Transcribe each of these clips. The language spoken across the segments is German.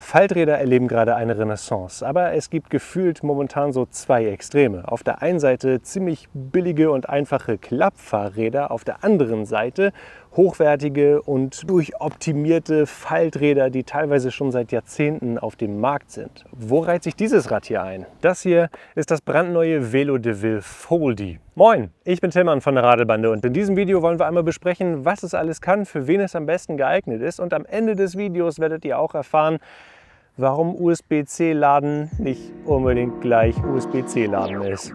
Falträder erleben gerade eine Renaissance, aber es gibt gefühlt momentan so zwei Extreme. Auf der einen Seite ziemlich billige und einfache Klappfahrräder, auf der anderen Seite hochwertige und durchoptimierte Falträder, die teilweise schon seit Jahrzehnten auf dem Markt sind. Wo reiht sich dieses Rad hier ein? Das hier ist das brandneue Velo de Ville Foldy. Moin, ich bin Tillmann von der Radelbande und in diesem Video wollen wir einmal besprechen, was es alles kann, für wen es am besten geeignet ist, und am Ende des Videos werdet ihr auch erfahren, warum USB-C-Laden nicht unbedingt gleich USB-C-Laden ist.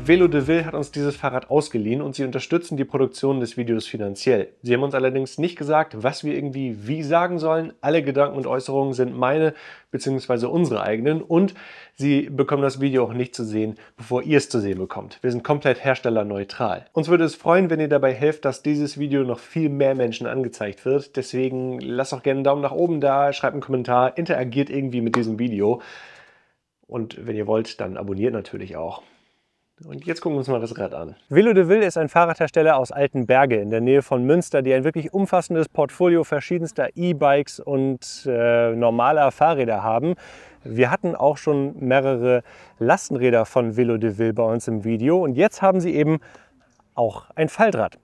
Velo de Ville hat uns dieses Fahrrad ausgeliehen und sie unterstützen die Produktion des Videos finanziell. Sie haben uns allerdings nicht gesagt, was wir irgendwie wie sagen sollen. Alle Gedanken und Äußerungen sind meine bzw. unsere eigenen, und sie bekommen das Video auch nicht zu sehen, bevor ihr es zu sehen bekommt. Wir sind komplett herstellerneutral. Uns würde es freuen, wenn ihr dabei helft, dass dieses Video noch viel mehr Menschen angezeigt wird. Deswegen lasst auch gerne einen Daumen nach oben da, schreibt einen Kommentar, interagiert irgendwie mit diesem Video. Und wenn ihr wollt, dann abonniert natürlich auch. Und jetzt gucken wir uns mal das Rad an. Velo de Ville ist ein Fahrradhersteller aus Altenberge in der Nähe von Münster, die ein wirklich umfassendes Portfolio verschiedenster E-Bikes und normaler Fahrräder haben. Wir hatten auch schon mehrere Lastenräder von Velo de Ville bei uns im Video, und jetzt haben sie eben auch ein Faltrad.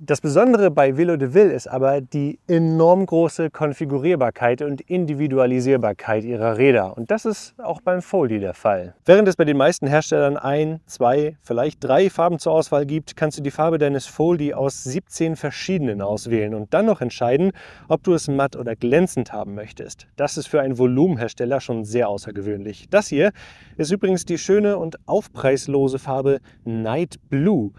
Das Besondere bei Velo de Ville ist aber die enorm große Konfigurierbarkeit und Individualisierbarkeit ihrer Räder. Und das ist auch beim Foldy der Fall. Während es bei den meisten Herstellern 1, 2, vielleicht 3 Farben zur Auswahl gibt, kannst du die Farbe deines Foldy aus 17 verschiedenen auswählen und dann noch entscheiden, ob du es matt oder glänzend haben möchtest. Das ist für einen Volumenhersteller schon sehr außergewöhnlich. Das hier ist übrigens die schöne und aufpreislose Farbe Night Blue,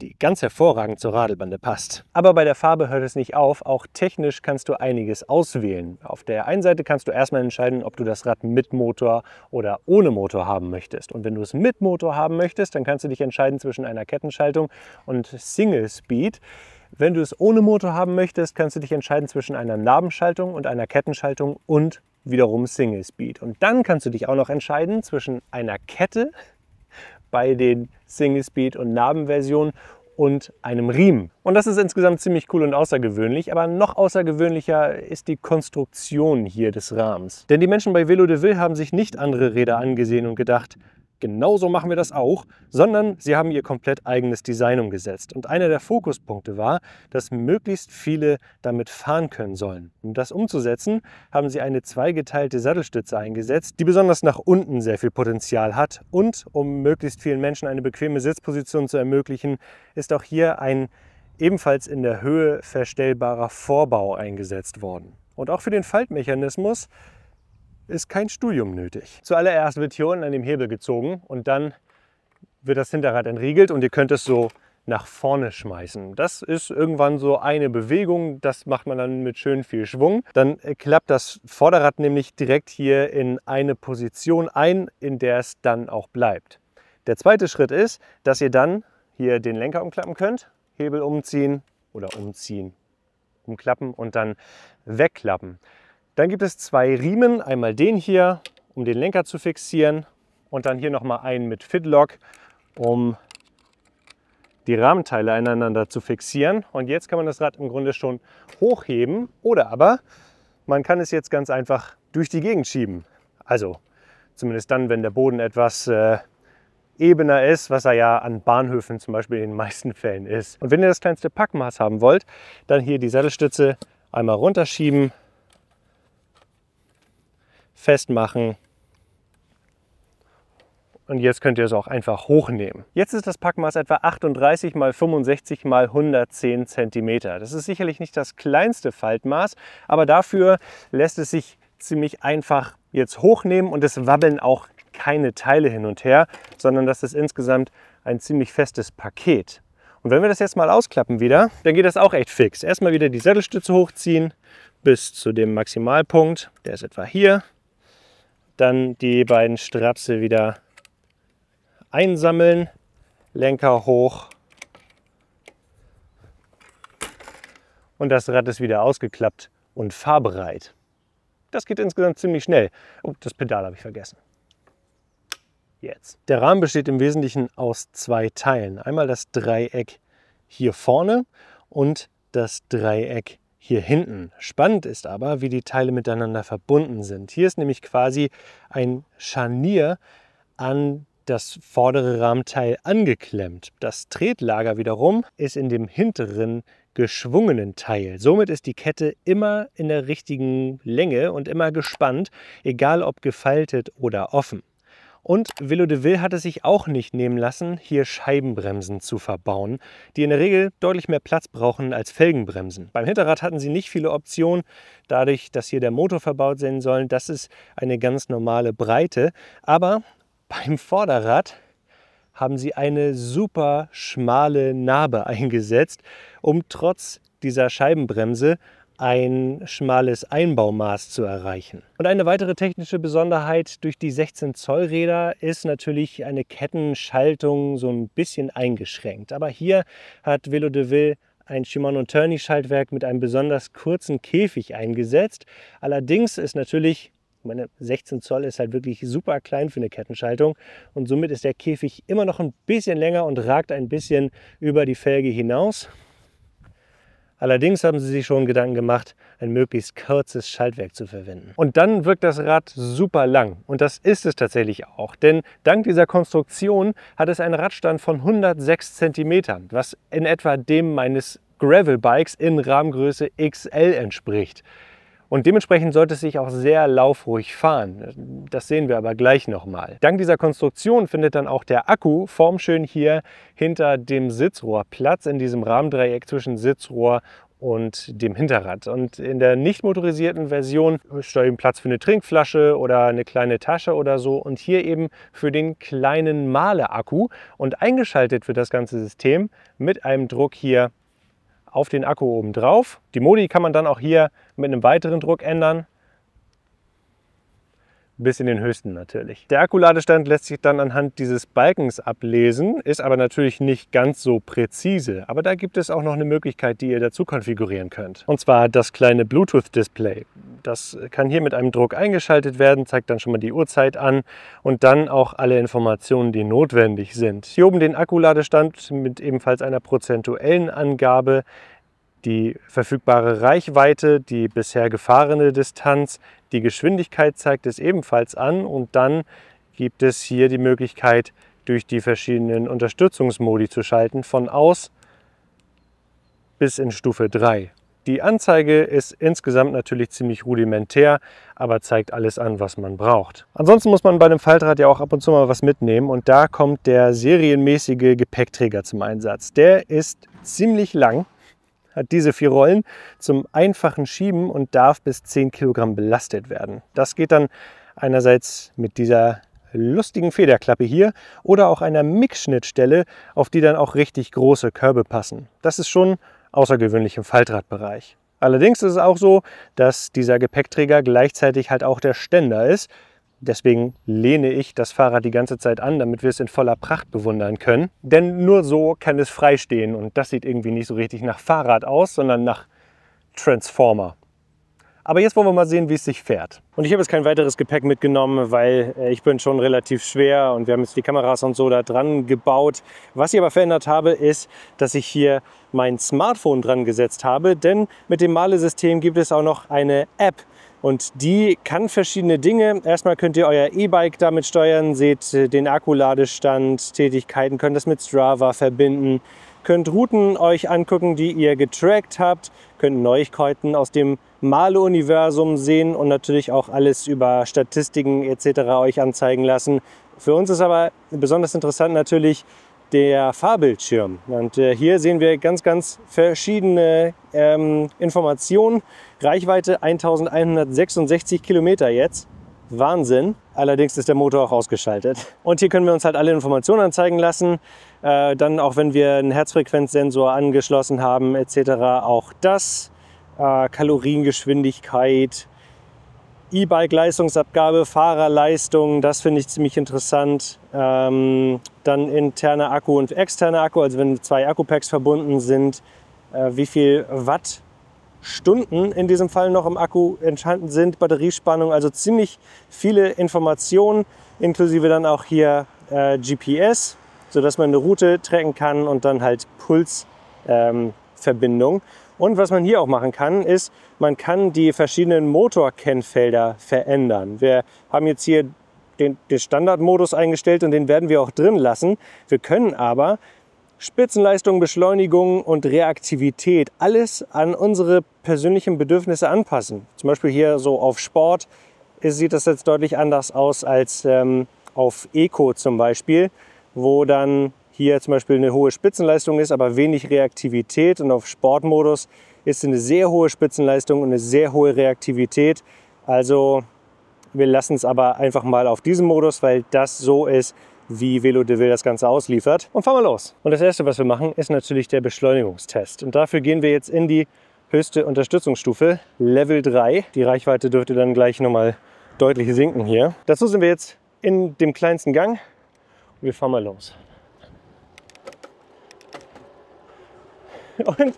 die ganz hervorragend zur Radelbande passt. Aber bei der Farbe hört es nicht auf, auch technisch kannst du einiges auswählen. Auf der einen Seite kannst du erstmal entscheiden, ob du das Rad mit Motor oder ohne Motor haben möchtest. Und wenn du es mit Motor haben möchtest, dann kannst du dich entscheiden zwischen einer Kettenschaltung und Single Speed. Wenn du es ohne Motor haben möchtest, kannst du dich entscheiden zwischen einer Nabenschaltung und einer Kettenschaltung und wiederum Single Speed. Und dann kannst du dich auch noch entscheiden zwischen einer Kette bei den Single Speed und Nabenversionen und einem Riemen. Und das ist insgesamt ziemlich cool und außergewöhnlich, aber noch außergewöhnlicher ist die Konstruktion hier des Rahmens. Denn die Menschen bei Velo de Ville haben sich nicht andere Räder angesehen und gedacht, genauso machen wir das auch, sondern sie haben ihr komplett eigenes Design umgesetzt. Und einer der Fokuspunkte war, dass möglichst viele damit fahren können sollen. Um das umzusetzen, haben sie eine zweigeteilte Sattelstütze eingesetzt, die besonders nach unten sehr viel Potenzial hat. Und um möglichst vielen Menschen eine bequeme Sitzposition zu ermöglichen, ist auch hier ein ebenfalls in der Höhe verstellbarer Vorbau eingesetzt worden. Und auch für den Faltmechanismus ist kein Studium nötig. Zuallererst wird hier unten an dem Hebel gezogen und dann wird das Hinterrad entriegelt und ihr könnt es so nach vorne schmeißen. Das ist irgendwann so eine Bewegung, das macht man dann mit schön viel Schwung. Dann klappt das Vorderrad nämlich direkt hier in eine Position ein, in der es dann auch bleibt. Der zweite Schritt ist, dass ihr dann hier den Lenker umklappen könnt, Hebel umziehen oder umziehen, umklappen und dann wegklappen. Dann gibt es zwei Riemen, einmal den hier, um den Lenker zu fixieren, und dann hier nochmal einen mit Fitlock, um die Rahmenteile aneinander zu fixieren. Und jetzt kann man das Rad im Grunde schon hochheben, oder aber man kann es jetzt ganz einfach durch die Gegend schieben. Also zumindest dann, wenn der Boden etwas ebener ist, was er ja an Bahnhöfen zum Beispiel in den meisten Fällen ist. Und wenn ihr das kleinste Packmaß haben wollt, dann hier die Sattelstütze einmal runterschieben, festmachen. Und jetzt könnt ihr es auch einfach hochnehmen. Jetzt ist das Packmaß etwa 38 x 65 x 110 cm. Das ist sicherlich nicht das kleinste Faltmaß, aber dafür lässt es sich ziemlich einfach jetzt hochnehmen und es wabbeln auch keine Teile hin und her, sondern das ist insgesamt ein ziemlich festes Paket. Und wenn wir das jetzt mal ausklappen wieder, dann geht das auch echt fix. Erstmal wieder die Sattelstütze hochziehen bis zu dem Maximalpunkt, der ist etwa hier. Dann die beiden Strapse wieder einsammeln, Lenker hoch und das Rad ist wieder ausgeklappt und fahrbereit. Das geht insgesamt ziemlich schnell. Oh, das Pedal habe ich vergessen. Jetzt. Der Rahmen besteht im Wesentlichen aus zwei Teilen. Einmal das Dreieck hier vorne und das Dreieck hier hinten. Spannend ist aber, wie die Teile miteinander verbunden sind. Hier ist nämlich quasi ein Scharnier an das vordere Rahmenteil angeklemmt. Das Tretlager wiederum ist in dem hinteren geschwungenen Teil. Somit ist die Kette immer in der richtigen Länge und immer gespannt, egal ob gefaltet oder offen. Und Velo de Vil hat es sich auch nicht nehmen lassen, hier Scheibenbremsen zu verbauen, die in der Regel deutlich mehr Platz brauchen als Felgenbremsen. Beim Hinterrad hatten sie nicht viele Optionen, dadurch, dass hier der Motor verbaut sein soll. Das ist eine ganz normale Breite, aber beim Vorderrad haben sie eine super schmale Narbe eingesetzt, um trotz dieser Scheibenbremse ein schmales Einbaumaß zu erreichen. Und eine weitere technische Besonderheit durch die 16 Zoll Räder ist natürlich eine Kettenschaltung so ein bisschen eingeschränkt. Aber hier hat Velo de Vil ein Shimano Tourney Schaltwerk mit einem besonders kurzen Käfig eingesetzt. Allerdings ist natürlich, meine 16 Zoll ist halt wirklich super klein für eine Kettenschaltung und somit ist der Käfig immer noch ein bisschen länger und ragt ein bisschen über die Felge hinaus. Allerdings haben sie sich schon Gedanken gemacht, ein möglichst kurzes Schaltwerk zu verwenden. Und dann wirkt das Rad super lang. Und das ist es tatsächlich auch. Denn dank dieser Konstruktion hat es einen Radstand von 106 cm, was in etwa dem meines Gravelbikes in Rahmengröße XL entspricht. Und dementsprechend sollte es sich auch sehr laufruhig fahren. Das sehen wir aber gleich nochmal. Dank dieser Konstruktion findet dann auch der Akku formschön hier hinter dem Sitzrohr Platz, in diesem Rahmendreieck zwischen Sitzrohr und dem Hinterrad. Und in der nicht motorisierten Version ist da eben Platz für eine Trinkflasche oder eine kleine Tasche oder so. Und hier eben für den kleinen Male-Akku. Und eingeschaltet wird das ganze System mit einem Druck hier auf den Akku oben drauf. Die Modi kann man dann auch hier mit einem weiteren Druck ändern. Bis in den höchsten natürlich. Der Akkuladestand lässt sich dann anhand dieses Balkens ablesen, ist aber natürlich nicht ganz so präzise. Aber da gibt es auch noch eine Möglichkeit, die ihr dazu konfigurieren könnt. Und zwar das kleine Bluetooth-Display. Das kann hier mit einem Druck eingeschaltet werden, zeigt dann schon mal die Uhrzeit an und dann auch alle Informationen, die notwendig sind. Hier oben den Akkuladestand mit ebenfalls einer prozentuellen Angabe, die verfügbare Reichweite, die bisher gefahrene Distanz, die Geschwindigkeit zeigt es ebenfalls an und dann gibt es hier die Möglichkeit, durch die verschiedenen Unterstützungsmodi zu schalten, von aus bis in Stufe 3. Die Anzeige ist insgesamt natürlich ziemlich rudimentär, aber zeigt alles an, was man braucht. Ansonsten muss man bei einem Faltrad ja auch ab und zu mal was mitnehmen und da kommt der serienmäßige Gepäckträger zum Einsatz. Der ist ziemlich lang, hat diese 4 Rollen zum einfachen Schieben und darf bis 10 Kilogramm belastet werden. Das geht dann einerseits mit dieser lustigen Federklappe hier oder auch einer Mix-Schnittstelle, auf die dann auch richtig große Körbe passen. Das ist schon außergewöhnlich im Faltradbereich. Allerdings ist es auch so, dass dieser Gepäckträger gleichzeitig halt auch der Ständer ist. Deswegen lehne ich das Fahrrad die ganze Zeit an, damit wir es in voller Pracht bewundern können. Denn nur so kann es frei stehen und das sieht irgendwie nicht so richtig nach Fahrrad aus, sondern nach Transformer. Aber jetzt wollen wir mal sehen, wie es sich fährt. Und ich habe jetzt kein weiteres Gepäck mitgenommen, weil ich bin schon relativ schwer und wir haben jetzt die Kameras und so da dran gebaut. Was ich aber verändert habe, ist, dass ich hier mein Smartphone dran gesetzt habe, denn mit dem Male-System gibt es auch noch eine App, Und die kann verschiedene Dinge. Erstmal könnt ihr euer E-Bike damit steuern, seht den Akkuladestand, Tätigkeiten, könnt das mit Strava verbinden, könnt Routen euch angucken, die ihr getrackt habt, könnt Neuigkeiten aus dem Mahle-Universum sehen und natürlich auch alles über Statistiken etc. euch anzeigen lassen. Für uns ist aber besonders interessant natürlich der Fahrbildschirm. Und hier sehen wir ganz verschiedene Informationen. Reichweite 1166 Kilometer jetzt. Wahnsinn. Allerdings ist der Motor auch ausgeschaltet. Und hier können wir uns halt alle Informationen anzeigen lassen. Dann auch wenn wir einen Herzfrequenzsensor angeschlossen haben etc. Auch das. Kaloriengeschwindigkeit, E-Bike-Leistungsabgabe, Fahrerleistung, das finde ich ziemlich interessant. Dann interner Akku und externer Akku, also wenn zwei Akkupacks verbunden sind, wie viel Wattstunden in diesem Fall noch im Akku enthalten sind, Batteriespannung, also ziemlich viele Informationen, inklusive dann auch hier GPS, sodass man eine Route tracken kann und dann halt Pulsverbindung. Und was man hier auch machen kann, ist, man kann die verschiedenen Motorkennfelder verändern. Wir haben jetzt hier den Standardmodus eingestellt und den werden wir auch drin lassen. Wir können aber Spitzenleistung, Beschleunigung und Reaktivität alles an unsere persönlichen Bedürfnisse anpassen. Zum Beispiel hier so auf Sport sieht das jetzt deutlich anders aus als auf Eco zum Beispiel, wo dann hier zum Beispiel eine hohe Spitzenleistung ist, aber wenig Reaktivität, und auf Sportmodus ist eine sehr hohe Spitzenleistung und eine sehr hohe Reaktivität. Also wir lassen es aber einfach mal auf diesem Modus, weil das so ist, wie Velo de Vil das Ganze ausliefert. Und fahren wir los. Und das erste, was wir machen, ist natürlich der Beschleunigungstest. Und dafür gehen wir jetzt in die höchste Unterstützungsstufe, Level 3. Die Reichweite dürfte dann gleich nochmal deutlich sinken hier. Dazu sind wir jetzt in dem kleinsten Gang und wir fahren mal los. Und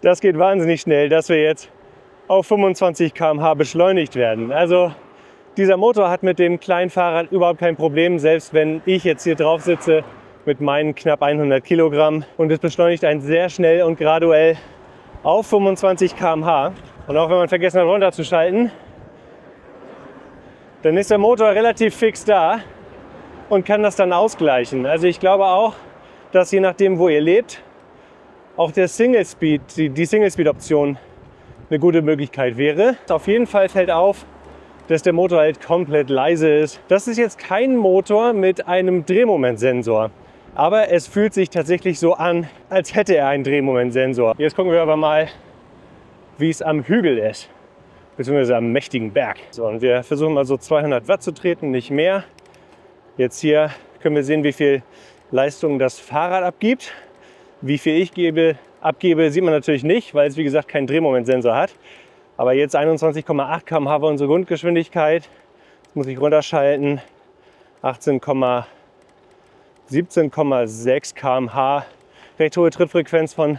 das geht wahnsinnig schnell, dass wir jetzt auf 25 km/h beschleunigt werden. Also dieser Motor hat mit dem kleinen Fahrrad überhaupt kein Problem, selbst wenn ich jetzt hier drauf sitze mit meinen knapp 100 Kilogramm. Und es beschleunigt einen sehr schnell und graduell auf 25 km/h. Und auch wenn man vergessen hat runterzuschalten, dann ist der Motor relativ fix da und kann das dann ausgleichen. Also ich glaube auch, dass je nachdem, wo ihr lebt, auch der Single Speed, die Single Speed Option eine gute Möglichkeit wäre. Auf jeden Fall fällt auf, dass der Motor halt komplett leise ist. Das ist jetzt kein Motor mit einem Drehmomentsensor, aber es fühlt sich tatsächlich so an, als hätte er einen Drehmomentsensor. Jetzt gucken wir aber mal, wie es am Hügel ist, beziehungsweise am mächtigen Berg. So, und wir versuchen mal so 200 Watt zu treten, nicht mehr. Jetzt hier können wir sehen, wie viel Leistung das Fahrrad abgibt. Wie viel ich abgebe, sieht man natürlich nicht, weil es wie gesagt keinen Drehmomentsensor hat. Aber jetzt 21,8 km/h war unsere Grundgeschwindigkeit. Jetzt muss ich runterschalten. 17,6 km/h. Recht hohe Trittfrequenz von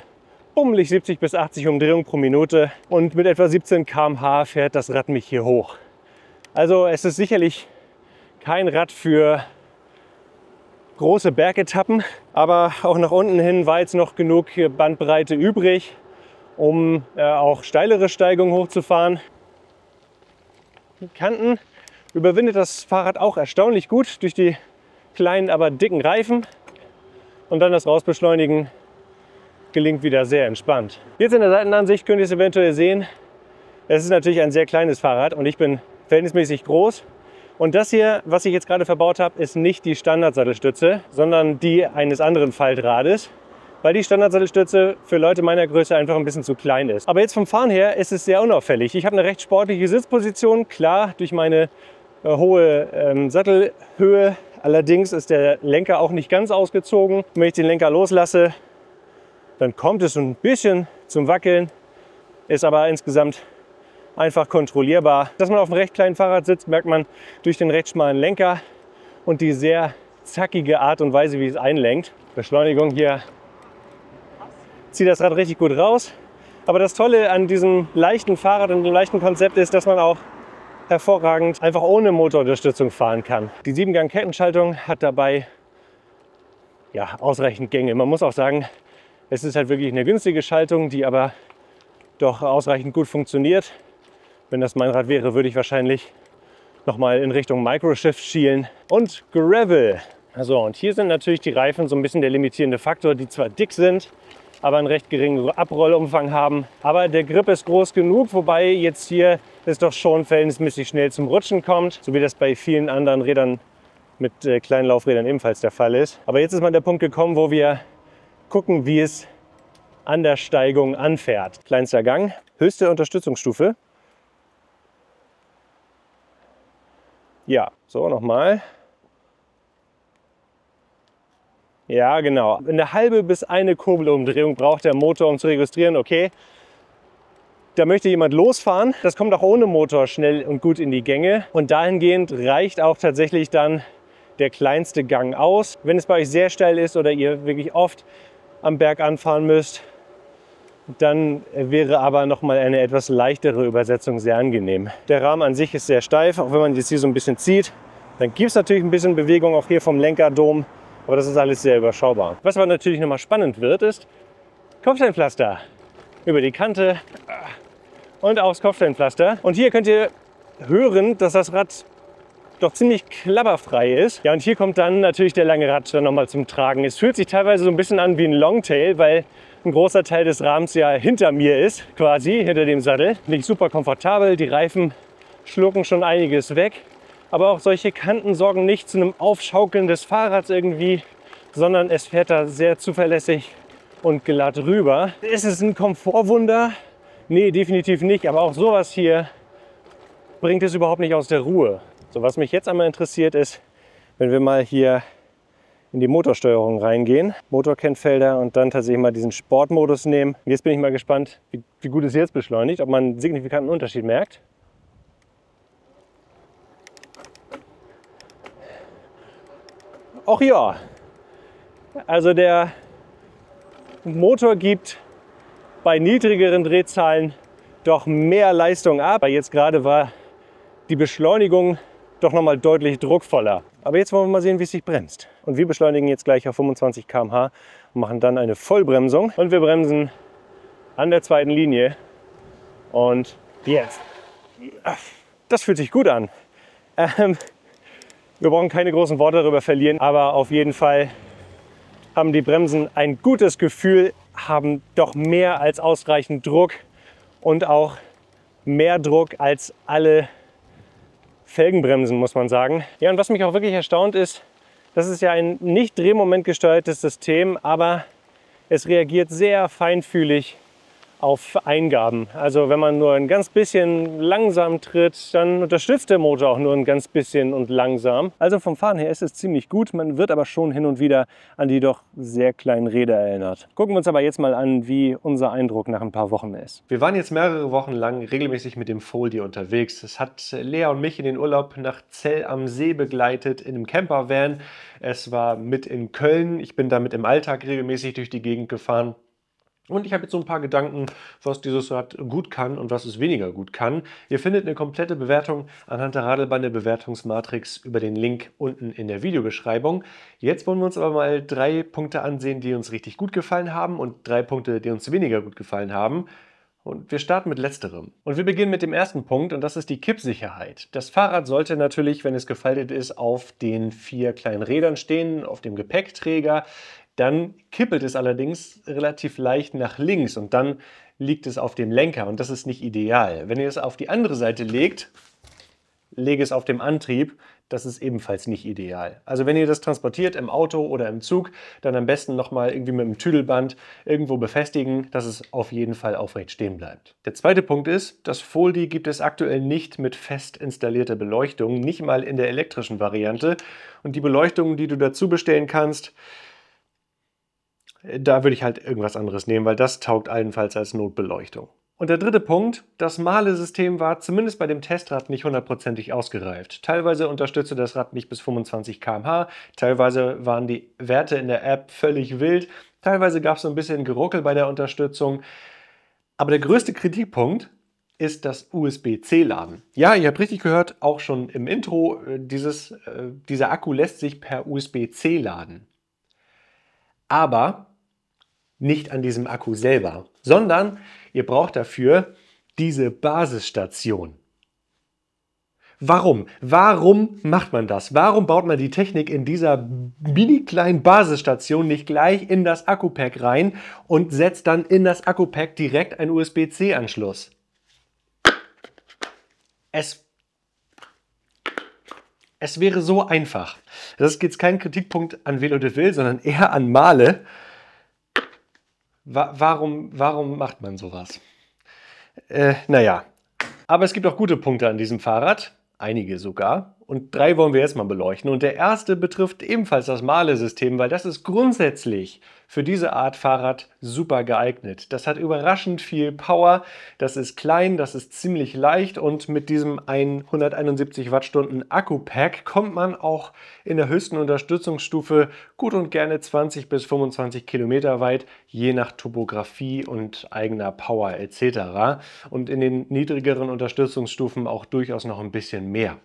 bummelig 70 bis 80 Umdrehungen pro Minute. Und mit etwa 17 km/h fährt das Rad mich hier hoch. Also es ist sicherlich kein Rad für große Bergetappen, aber auch nach unten hin war jetzt noch genug Bandbreite übrig, um auch steilere Steigungen hochzufahren. Die Kanten überwindet das Fahrrad auch erstaunlich gut durch die kleinen, aber dicken Reifen. Und dann das Rausbeschleunigen gelingt wieder sehr entspannt. Jetzt in der Seitenansicht könnt ihr es eventuell sehen. Es ist natürlich ein sehr kleines Fahrrad und ich bin verhältnismäßig groß. Und das hier, was ich jetzt gerade verbaut habe, ist nicht die Standardsattelstütze, sondern die eines anderen Faltrades, weil die Standardsattelstütze für Leute meiner Größe einfach ein bisschen zu klein ist. Aber jetzt vom Fahren her ist es sehr unauffällig. Ich habe eine recht sportliche Sitzposition, klar durch meine hohe Sattelhöhe. Allerdings ist der Lenker auch nicht ganz ausgezogen. Wenn ich den Lenker loslasse, dann kommt es so ein bisschen zum Wackeln, ist aber insgesamt einfach kontrollierbar. Dass man auf einem recht kleinen Fahrrad sitzt, merkt man durch den recht schmalen Lenker und die sehr zackige Art und Weise, wie es einlenkt. Beschleunigung hier zieht das Rad richtig gut raus. Aber das Tolle an diesem leichten Fahrrad und dem leichten Konzept ist, dass man auch hervorragend einfach ohne Motorunterstützung fahren kann. Die 7-Gang-Kettenschaltung hat dabei ja, ausreichend Gänge. Man muss auch sagen, es ist halt wirklich eine günstige Schaltung, die aber doch ausreichend gut funktioniert. Wenn das mein Rad wäre, würde ich wahrscheinlich nochmal in Richtung Microshift schielen. Und Gravel. Also, und hier sind natürlich die Reifen so ein bisschen der limitierende Faktor, die zwar dick sind, aber einen recht geringen Abrollumfang haben. Aber der Grip ist groß genug, wobei jetzt hier es doch schon verhältnismäßig schnell zum Rutschen kommt, so wie das bei vielen anderen Rädern mit kleinen Laufrädern ebenfalls der Fall ist. Aber jetzt ist mal der Punkt gekommen, wo wir gucken, wie es an der Steigung anfährt. Kleinster Gang, höchste Unterstützungsstufe. Ja, so nochmal. Ja, genau. Eine halbe bis eine Kurbelumdrehung braucht der Motor, um zu registrieren, okay, da möchte jemand losfahren. Das kommt auch ohne Motor schnell und gut in die Gänge. Und dahingehend reicht auch tatsächlich dann der kleinste Gang aus. Wenn es bei euch sehr steil ist oder ihr wirklich oft am Berg anfahren müsst, dann wäre aber nochmal eine etwas leichtere Übersetzung sehr angenehm. Der Rahmen an sich ist sehr steif, auch wenn man jetzt hier so ein bisschen zieht. Dann gibt es natürlich ein bisschen Bewegung auch hier vom Lenkerdom, aber das ist alles sehr überschaubar. Was aber natürlich nochmal spannend wird, ist Kopfsteinpflaster. Über die Kante und aufs Kopfsteinpflaster. Und hier könnt ihr hören, dass das Rad doch ziemlich klapperfrei ist. Ja, und hier kommt dann natürlich der lange Rad nochmal zum Tragen. Es fühlt sich teilweise so ein bisschen an wie ein Longtail, weil ein großer Teil des Rahmens ja hinter mir ist, quasi hinter dem Sattel. Nicht super komfortabel, die Reifen schlucken schon einiges weg. Aber auch solche Kanten sorgen nicht zu einem Aufschaukeln des Fahrrads irgendwie, sondern es fährt da sehr zuverlässig und glatt rüber. Ist es ein Komfortwunder? Nee, definitiv nicht. Aber auch sowas hier bringt es überhaupt nicht aus der Ruhe. So, was mich jetzt einmal interessiert ist, wenn wir mal hier in die Motorsteuerung reingehen, Motorkennfelder und dann tatsächlich mal diesen Sportmodus nehmen. Jetzt bin ich mal gespannt, wie gut es jetzt beschleunigt, ob man einen signifikanten Unterschied merkt. Ach ja, also der Motor gibt bei niedrigeren Drehzahlen doch mehr Leistung ab. Jetzt gerade war die Beschleunigung doch nochmal deutlich druckvoller. Aber jetzt wollen wir mal sehen, wie es sich bremst. Und wir beschleunigen jetzt gleich auf 25 km/h und machen dann eine Vollbremsung. Und wir bremsen an der zweiten Linie. Und jetzt. Das fühlt sich gut an. Wir brauchen keine großen Worte darüber verlieren, aber auf jeden Fall haben die Bremsen ein gutes Gefühl, haben doch mehr als ausreichend Druck und auch mehr Druck als alle Felgenbremsen, muss man sagen. Ja, und was mich auch wirklich erstaunt ist, das ist ja ein nicht drehmomentgesteuertes System, aber es reagiert sehr feinfühlig auf Eingaben. Also wenn man nur ein ganz bisschen langsam tritt, dann unterstützt der Motor auch nur ein ganz bisschen und langsam. Also vom Fahren her ist es ziemlich gut, man wird aber schon hin und wieder an die doch sehr kleinen Räder erinnert. Gucken wir uns aber jetzt mal an, wie unser Eindruck nach ein paar Wochen ist. Wir waren jetzt mehrere Wochen lang regelmäßig mit dem Foldi unterwegs. Es hat Lea und mich in den Urlaub nach Zell am See begleitet in einem Campervan. Es war mit in Köln. Ich bin damit im Alltag regelmäßig durch die Gegend gefahren. Und ich habe jetzt so ein paar Gedanken, was dieses Rad gut kann und was es weniger gut kann. Ihr findet eine komplette Bewertung anhand der Radelbande Bewertungsmatrix über den Link unten in der Videobeschreibung. Jetzt wollen wir uns aber mal 3 Punkte ansehen, die uns richtig gut gefallen haben und 3 Punkte, die uns weniger gut gefallen haben. Und wir starten mit letzterem. Und wir beginnen mit dem ersten Punkt und das ist die Kippsicherheit. Das Fahrrad sollte natürlich, wenn es gefaltet ist, auf den 4 kleinen Rädern stehen, auf dem Gepäckträger. Dann kippelt es allerdings relativ leicht nach links und dann liegt es auf dem Lenker und das ist nicht ideal. Wenn ihr es auf die andere Seite legt, lege es auf dem Antrieb, das ist ebenfalls nicht ideal. Also wenn ihr das transportiert im Auto oder im Zug, dann am besten nochmal irgendwie mit einem Tüdelband irgendwo befestigen, dass es auf jeden Fall aufrecht stehen bleibt. Der zweite Punkt ist, das Foldi gibt es aktuell nicht mit fest installierter Beleuchtung, nicht mal in der elektrischen Variante. Und die Beleuchtung, die du dazu bestellen kannst, da würde ich halt irgendwas anderes nehmen, weil das taugt allenfalls als Notbeleuchtung. Und der dritte Punkt, das Mahle-System war zumindest bei dem Testrad nicht hundertprozentig ausgereift. Teilweise unterstützte das Rad nicht bis 25 km/h, teilweise waren die Werte in der App völlig wild, teilweise gab es so ein bisschen Geruckel bei der Unterstützung. Aber der größte Kritikpunkt ist das USB-C-Laden. Ja, ihr habt richtig gehört, auch schon im Intro, dieser Akku lässt sich per USB-C laden. Aber nicht an diesem Akku selber, sondern ihr braucht dafür diese Basisstation. Warum? Warum macht man das? Warum baut man die Technik in dieser mini kleinen Basisstation nicht gleich in das Akku-Pack rein und setzt dann in das Akku-Pack direkt einen USB-C-Anschluss? Es wäre so einfach. Das ist jetzt kein Kritikpunkt an Velo de Vil, sondern eher an Mahle. Warum macht man sowas? Naja, aber es gibt auch gute Punkte an diesem Fahrrad. Einige sogar. Und 3 wollen wir jetzt mal beleuchten. Und der erste betrifft ebenfalls das Mahle-System, weil das ist grundsätzlich für diese Art Fahrrad super geeignet. Das hat überraschend viel Power, das ist klein, das ist ziemlich leicht und mit diesem 171 Wattstunden Akku-Pack kommt man auch in der höchsten Unterstützungsstufe gut und gerne 20 bis 25 Kilometer weit, je nach Topografie und eigener Power etc. Und in den niedrigeren Unterstützungsstufen auch durchaus noch ein bisschen mehr.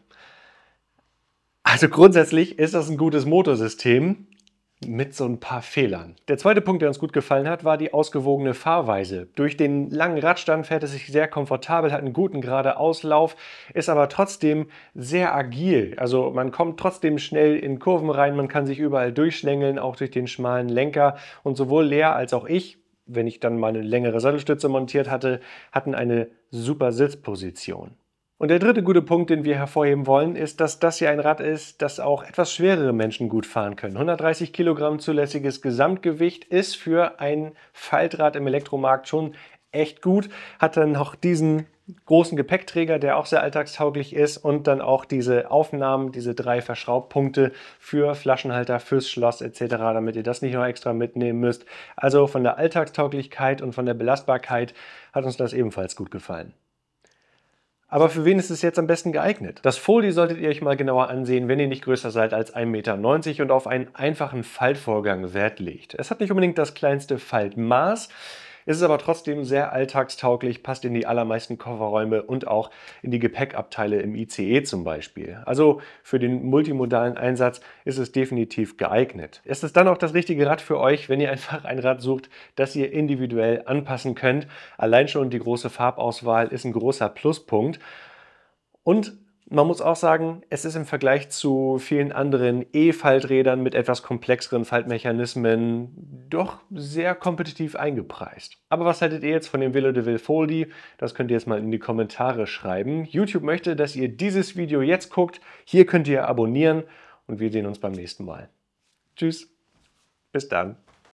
Also grundsätzlich ist das ein gutes Motorsystem mit so ein paar Fehlern. Der zweite Punkt, der uns gut gefallen hat, war die ausgewogene Fahrweise. Durch den langen Radstand fährt es sich sehr komfortabel, hat einen guten Geradeauslauf, ist aber trotzdem sehr agil. Also man kommt trotzdem schnell in Kurven rein, man kann sich überall durchschlängeln, auch durch den schmalen Lenker. Und sowohl Lea als auch ich, wenn ich dann mal eine längere Sattelstütze montiert hatte, hatten eine super Sitzposition. Und der dritte gute Punkt, den wir hervorheben wollen, ist, dass das hier ein Rad ist, das auch etwas schwerere Menschen gut fahren können. 130 Kilogramm zulässiges Gesamtgewicht ist für ein Faltrad im Elektromarkt schon echt gut. Hat dann noch diesen großen Gepäckträger, der auch sehr alltagstauglich ist und dann auch diese Aufnahmen, diese 3 Verschraubpunkte für Flaschenhalter, fürs Schloss etc., damit ihr das nicht noch extra mitnehmen müsst. Also von der Alltagstauglichkeit und von der Belastbarkeit hat uns das ebenfalls gut gefallen. Aber für wen ist es jetzt am besten geeignet? Das Foldie solltet ihr euch mal genauer ansehen, wenn ihr nicht größer seid als 1,90 Meter und auf einen einfachen Faltvorgang Wert legt. Es hat nicht unbedingt das kleinste Faltmaß, ist aber trotzdem sehr alltagstauglich, passt in die allermeisten Kofferräume und auch in die Gepäckabteile im ICE zum Beispiel. Also für den multimodalen Einsatz ist es definitiv geeignet. Es ist dann auch das richtige Rad für euch, wenn ihr einfach ein Rad sucht, das ihr individuell anpassen könnt. Allein schon die große Farbauswahl ist ein großer Pluspunkt. Und man muss auch sagen, es ist im Vergleich zu vielen anderen E-Falträdern mit etwas komplexeren Faltmechanismen doch sehr kompetitiv eingepreist. Aber was haltet ihr jetzt von dem Velo de Vil Foldie? Das könnt ihr jetzt mal in die Kommentare schreiben. YouTube möchte, dass ihr dieses Video jetzt guckt. Hier könnt ihr abonnieren und wir sehen uns beim nächsten Mal. Tschüss, bis dann.